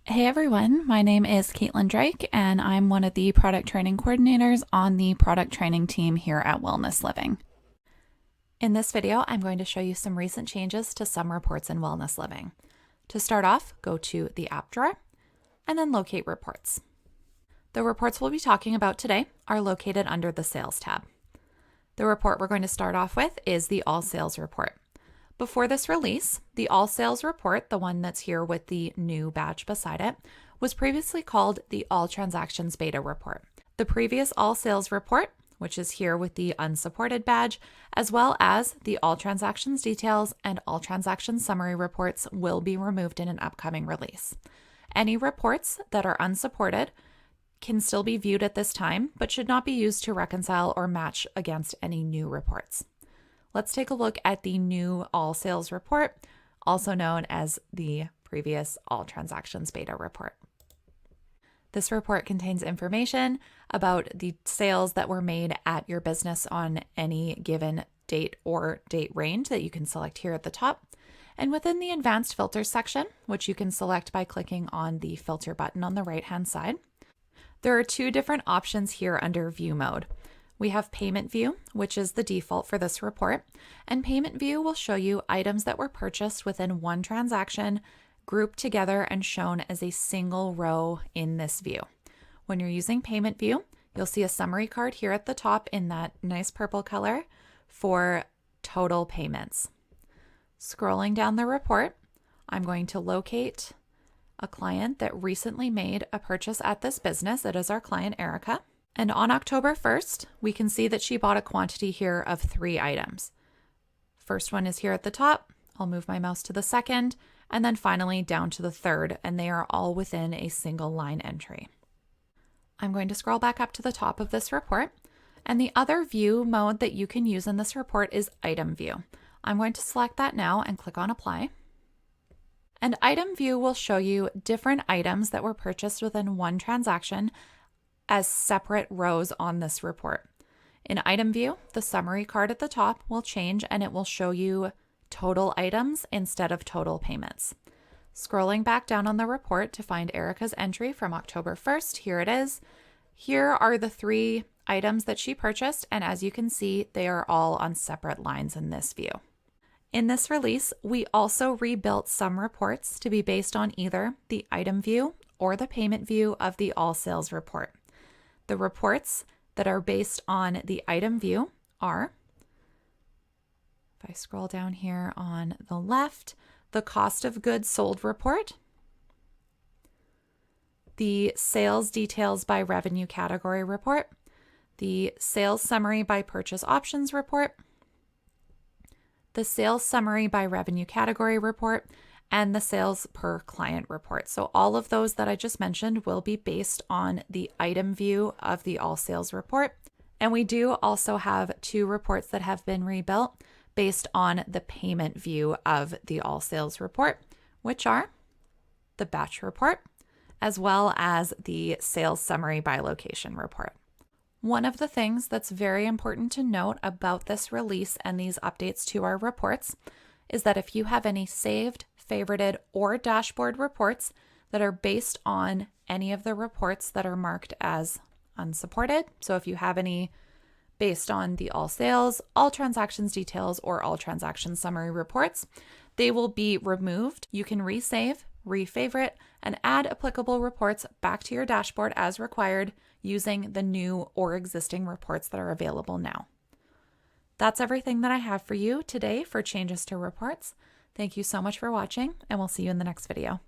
Hey everyone, my name is Caitlin Drake and I'm one of the product training coordinators on the product training team here at Wellness Living. In this video, I'm going to show you some recent changes to some reports in Wellness Living. To start off, go to the app drawer and then locate reports. The reports we'll be talking about today are located under the Sales tab. The report we're going to start off with is the All Sales report. Before this release, the All Sales report, the one that's here with the new badge beside it, was previously called the All Transactions Beta report. The previous All Sales report, which is here with the unsupported badge, as well as the All Transactions Details and All Transactions Summary reports, will be removed in an upcoming release. Any reports that are unsupported can still be viewed at this time, but should not be used to reconcile or match against any new reports. Let's take a look at the new All Sales report, also known as the previous All Transactions Beta report. This report contains information about the sales that were made at your business on any given date or date range that you can select here at the top. And within the Advanced Filters section, which you can select by clicking on the filter button on the right-hand side, there are two different options here under View mode. We have Payment View, which is the default for this report, and Payment View will show you items that were purchased within one transaction, grouped together and shown as a single row in this view. When you're using Payment View, you'll see a summary card here at the top in that nice purple color for total payments. Scrolling down the report, I'm going to locate a client that recently made a purchase at this business. It is our client, Erica. And on October 1st, we can see that she bought a quantity here of 3 items. First one is here at the top. I'll move my mouse to the second, and then finally down to the third, and they are all within a single line entry. I'm going to scroll back up to the top of this report, and the other view mode that you can use in this report is Item View. I'm going to select that now and click on Apply. And Item View will show you different items that were purchased within one transaction as separate rows on this report. In Item View, the summary card at the top will change and it will show you total items instead of total payments. Scrolling back down on the report to find Erica's entry from October 1st, here it is. Here are the 3 items that she purchased, and as you can see, they are all on separate lines in this view. In this release, we also rebuilt some reports to be based on either the Item View or the Payment View of the All Sales report. The reports that are based on the Item View are, if I scroll down here on the left, the Cost of Goods Sold report, the Sales Details by Revenue Category report, the Sales Summary by Purchase Options report, the Sales Summary by Revenue Category report, and the Sales Per Client report. So all of those that I just mentioned will be based on the Item View of the All Sales report. And we do also have 2 reports that have been rebuilt based on the Payment View of the All Sales report, which are the Batch report, as well as the Sales Summary by Location report. One of the things that's very important to note about this release and these updates to our reports is that if you have any saved, favorited, or dashboard reports that are based on any of the reports that are marked as unsupported, so if you have any based on the All Sales, All Transactions Details, or All Transactions Summary reports, they will be removed. You can resave, refavorite, and add applicable reports back to your dashboard as required using the new or existing reports that are available now. That's everything that I have for you today for changes to reports. Thank you so much for watching, and we'll see you in the next video.